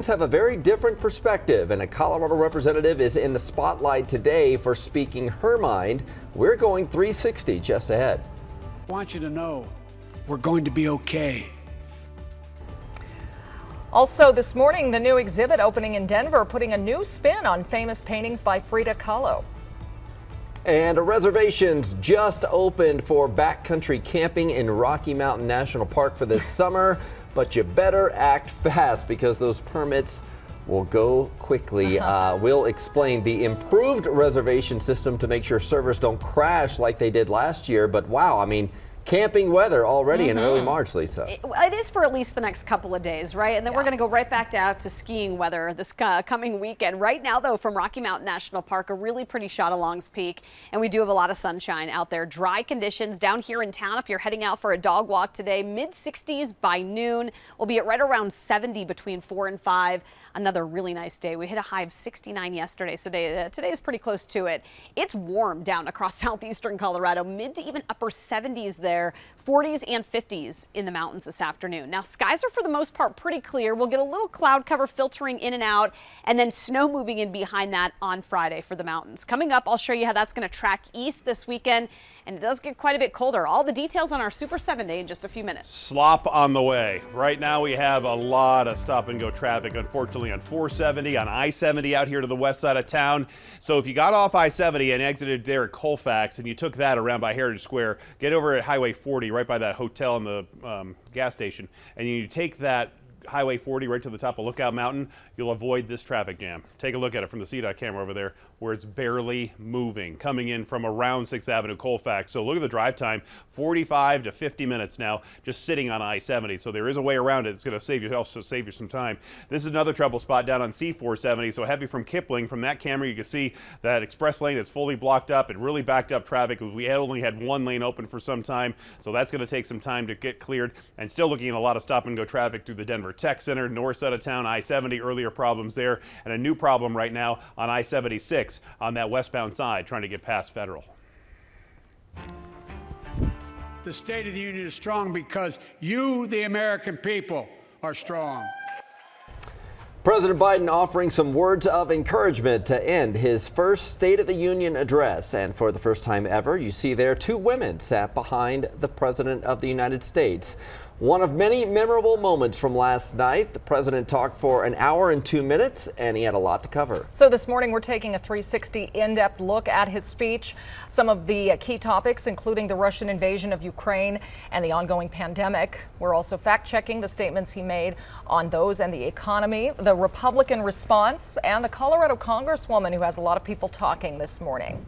Have a very different perspective, and a Colorado representative is in the spotlight today for speaking her mind. We're going 360 just ahead. I want you to know we're going to be okay. Also this morning, the new exhibit opening in Denver, putting a new spin on famous paintings by Frida Kahlo. And reservations just opened for backcountry camping in Rocky Mountain National Park for this summer. But you better act fast because those permits will go quickly. We'll explain the improved reservation system to make sure servers don't crash like they did last year. But wow, I mean, camping weather already in early March, Lisa. It is for at least the next couple of days, right? And then we're going to go right back out to skiing weather this coming weekend. Right now, though, from Rocky Mountain National Park, a really pretty shot of Long's Peak. And we do have a lot of sunshine out there. Dry conditions down here in town. If you're heading out for a dog walk today, mid-60s by noon. We'll be at right around 70 between 4 and 5. Another really nice day. We hit a high of 69 yesterday, so today is pretty close to it. It's warm down across southeastern Colorado, mid to even upper 70s there. 40s and 50s in the mountains this afternoon. Now, skies are for the most part pretty clear. We'll get a little cloud cover filtering in and out, and then snow moving in behind that on Friday for the mountains. Coming up, I'll show you how that's going to track east this weekend, and it does get quite a bit colder. All the details on our Super 7 Day in just a few minutes. Slop on the way. Right now we have a lot of stop and go traffic, unfortunately, on 470, on I-70 out here to the west side of town. So if you got off I-70 and exited there at Colfax and you took that around by Heritage Square, get over at Highway 40 right by that hotel and the gas station, and you take that Highway 40 right to the top of Lookout Mountain, you'll avoid this traffic jam. Take a look at it from the CDOT camera over there where it's barely moving, coming in from around 6th Avenue Colfax. So look at the drive time, 45 to 50 minutes now, just sitting on I-70. So there is a way around it. It's going to save you some time. This is another trouble spot down on C-470. So heavy from Kipling. From that camera, you can see that express lane is fully blocked up. It really backed up traffic. We only had one lane open for some time. So that's going to take some time to get cleared. And still looking at a lot of stop and go traffic through the Denver Tech Center, north side of town, I-70, earlier problems there, and a new problem right now on I-76 on that westbound side, trying to get past Federal. The State of the Union is strong because you, the American people, are strong. President Biden offering some words of encouragement to end his first State of the Union address. And for the first time ever, you see there two women sat behind the President of the United States. One of many memorable moments from last night. The president talked for an hour and 2 minutes, and he had a lot to cover. So this morning, we're taking a 360 in-depth look at his speech. Some of the key topics, including the Russian invasion of Ukraine and the ongoing pandemic. We're also fact-checking the statements he made on those and the economy, the Republican response, and the Colorado Congresswoman who has a lot of people talking this morning.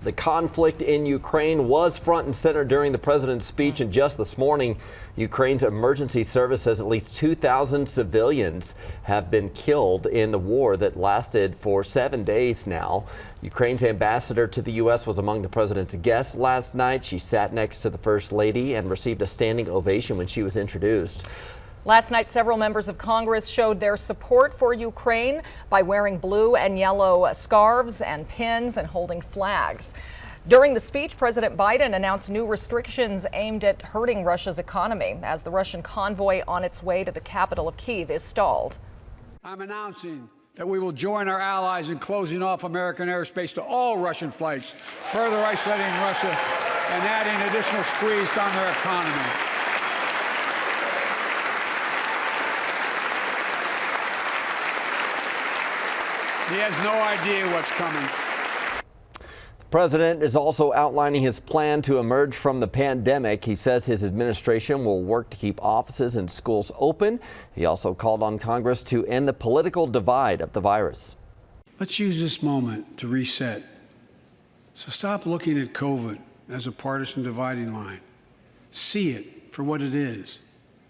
The conflict in Ukraine was front and center during the president's speech, and just this morning, Ukraine's emergency service says at least 2,000 civilians have been killed in the war that lasted for 7 days now. Ukraine's ambassador to the U.S. was among the president's guests last night. She sat next to the First Lady and received a standing ovation when she was introduced. Last night, several members of Congress showed their support for Ukraine by wearing blue and yellow scarves and pins and holding flags. During the speech, President Biden announced new restrictions aimed at hurting Russia's economy as the Russian convoy on its way to the capital of Kyiv is stalled. I'm announcing that we will join our allies in closing off American airspace to all Russian flights, further isolating Russia and adding additional squeeze on their economy. He has no idea what's coming. The president is also outlining his plan to emerge from the pandemic. He says his administration will work to keep offices and schools open. He also called on Congress to end the political divide of the virus. Let's use this moment to reset. So stop looking at COVID as a partisan dividing line. See it for what it is,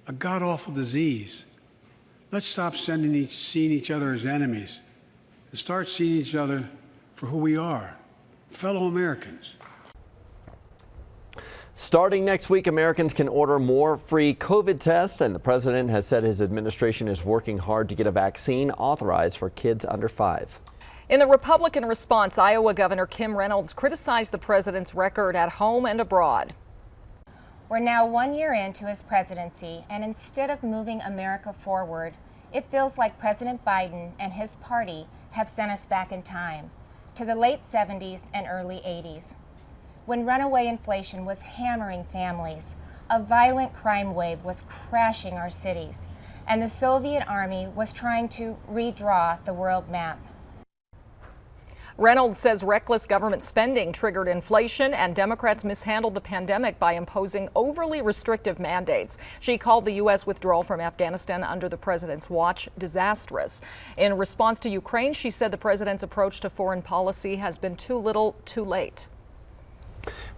a god-awful disease. Let's stop seeing each other as enemies and start seeing each other for who we are, fellow Americans. Starting next week, Americans can order more free COVID tests, and the president has said his administration is working hard to get a vaccine authorized for kids under 5. In the Republican response, Iowa Governor Kim Reynolds criticized the president's record at home and abroad. We're now 1 year into his presidency, and instead of moving America forward, It feels like President Biden and his party have sent us back in time to the late 70s and early 80s, when runaway inflation was hammering families, a violent crime wave was crashing our cities, and the Soviet Army was trying to redraw the world map. Reynolds says reckless government spending triggered inflation, and Democrats mishandled the pandemic by imposing overly restrictive mandates. She called the U.S. withdrawal from Afghanistan under the president's watch disastrous. In response to Ukraine, she said the president's approach to foreign policy has been too little, too late.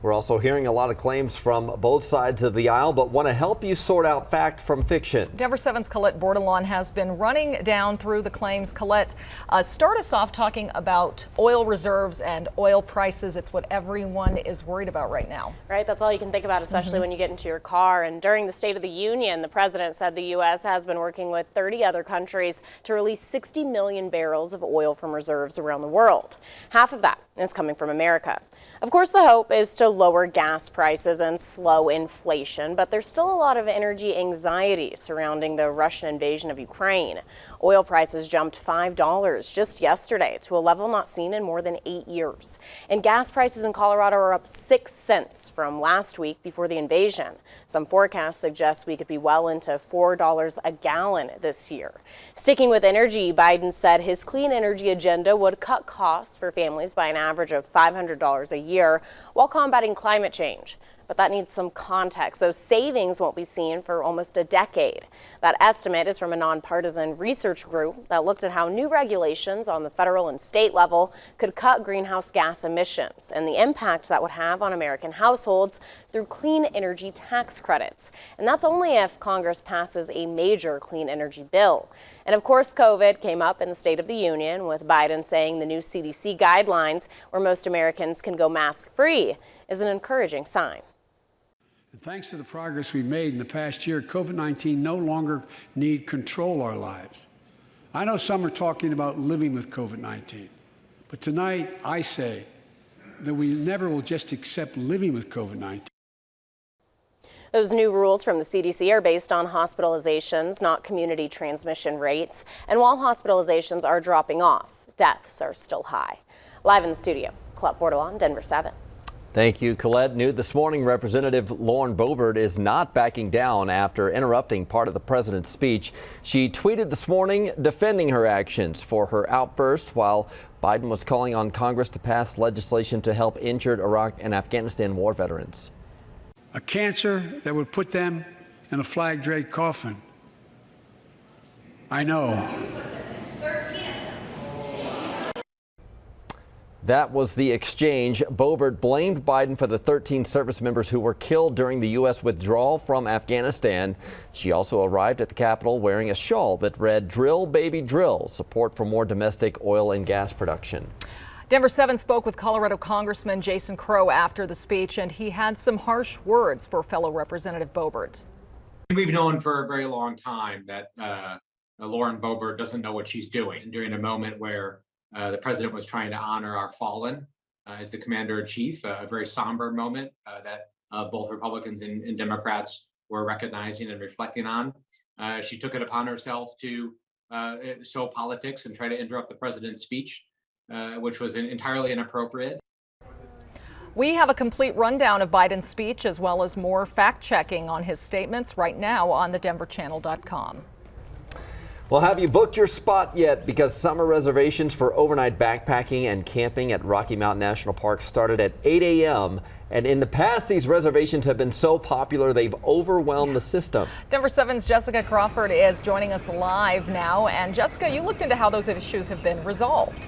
We're also hearing a lot of claims from both sides of the aisle, but want to help you sort out fact from fiction. Denver 7's Colette Bordelon has been running down through the claims. Colette, start us off talking about oil reserves and oil prices. It's what everyone is worried about right now. Right, that's all you can think about, especially when you get into your car. And during the State of the Union, the president said the U.S. has been working with 30 other countries to release 60 million barrels of oil from reserves around the world. Half of that is coming from America. Of course, the hope is to lower gas prices and slow inflation, but there's still a lot of energy anxiety surrounding the Russian invasion of Ukraine. Oil prices jumped $5 just yesterday to a level not seen in more than 8 years. And gas prices in Colorado are up 6 cents from last week before the invasion. Some forecasts suggest we could be well into $4 a gallon this year. Sticking with energy, Biden said his clean energy agenda would cut costs for families by an average of $500 a year while combating climate change. But that needs some context. Those savings won't be seen for almost a decade. That estimate is from a nonpartisan research group that looked at how new regulations on the federal and state level could cut greenhouse gas emissions and the impact that would have on American households through clean energy tax credits. And that's only if Congress passes a major clean energy bill. And of course, COVID came up in the State of the Union, with Biden saying the new CDC guidelines, where most Americans can go mask-free, is an encouraging sign. And thanks to the progress we've made in the past year, COVID-19 no longer need control our lives. I know some are talking about living with COVID-19, but tonight I say that we never will just accept living with COVID-19. Those new rules from the CDC are based on hospitalizations, not community transmission rates. And while hospitalizations are dropping off, deaths are still high. Live in the studio, Colette Bordelon, Denver 7. Thank you, Colette. New this morning, Representative Lauren Bobert is not backing down after interrupting part of the president's speech. She tweeted this morning defending her actions for her outburst while Biden was calling on Congress to pass legislation to help injured Iraq and Afghanistan war veterans. A cancer that would put them in a flag-draped coffin. I know. That was the exchange. Bobert blamed Biden for the 13 service members who were killed during the U.S. withdrawal from Afghanistan. She also arrived at the Capitol wearing a shawl that read, "Drill, baby, drill," support for more domestic oil and gas production. Denver 7 spoke with Colorado Congressman Jason Crow after the speech, and he had some harsh words for fellow Representative Bobert. We've known for a very long time that Lauren Bobert doesn't know what she's doing. During a moment where the president was trying to honor our fallen as the commander-in-chief, a very somber moment that both Republicans and Democrats were recognizing and reflecting on. She took it upon herself to sow politics and try to interrupt the president's speech, which was entirely inappropriate. We have a complete rundown of Biden's speech as well as more fact-checking on his statements right now on thedenverchannel.com. Well, have you booked your spot yet? Because summer reservations for overnight backpacking and camping at Rocky Mountain National Park started at 8 a.m. And in the past, these reservations have been so popular, they've overwhelmed the system. Denver 7's Jessica Crawford is joining us live now. And Jessica, you looked into how those issues have been resolved.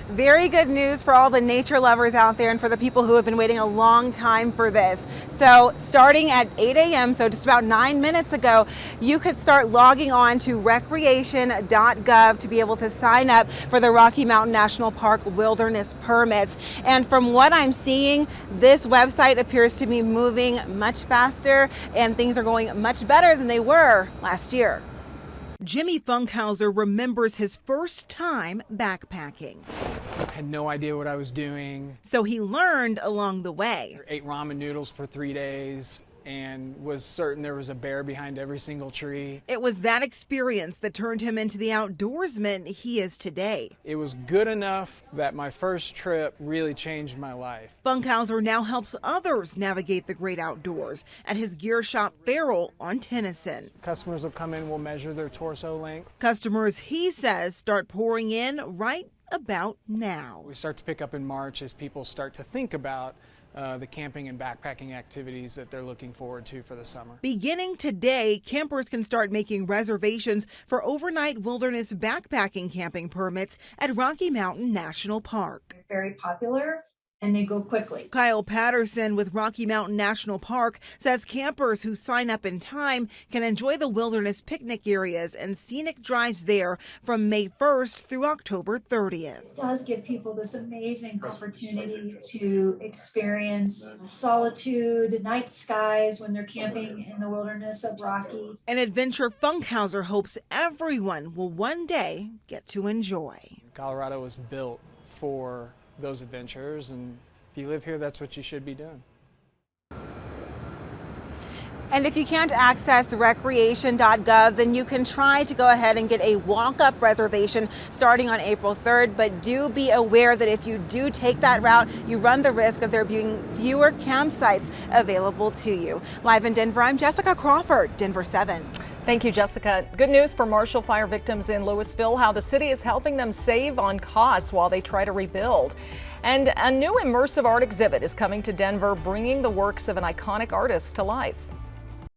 Very good news for all the nature lovers out there and for the people who have been waiting a long time for this. So starting at 8 a.m., so just about 9 minutes ago, you could start logging on to recreation.gov to be able to sign up for the Rocky Mountain National Park wilderness permits. And from what I'm seeing, this website appears to be moving much faster and things are going much better than they were last year. Jimmy Funkhauser remembers his first time backpacking. I had no idea what I was doing. So he learned along the way. I ate ramen noodles for 3 days and was certain there was a bear behind every single tree. It was that experience that turned him into the outdoorsman he is today. It was good enough that my first trip really changed my life. Funkhauser now helps others navigate the great outdoors at his gear shop Farrell on Tennyson. Customers will come in, we'll measure their torso length. Customers, he says, start pouring in right about now. We start to pick up in March as people start to think about the camping and backpacking activities that they're looking forward to for the summer. Beginning today, campers can start making reservations for overnight wilderness backpacking camping permits at Rocky Mountain National Park. Very popular, and they go quickly. Kyle Patterson with Rocky Mountain National Park says campers who sign up in time can enjoy the wilderness picnic areas and scenic drives there from May 1st through October 30th. It does give people this amazing opportunity to experience solitude, night skies when they're camping in the wilderness of Rocky. An adventure Funkhauser hopes everyone will one day get to enjoy. Colorado was built for those adventures, and if you live here, that's what you should be doing. And if you can't access recreation.gov, then you can try to go ahead and get a walk-up reservation starting on April 3rd. But do be aware that if you do take that route, you run the risk of there being fewer campsites available to you. Live in Denver, I'm Jessica Crawford, Denver 7. Thank you, Jessica. Good news for Marshall Fire victims in Louisville, how the city is helping them save on costs while they try to rebuild. And a new immersive art exhibit is coming to Denver, bringing the works of an iconic artist to life.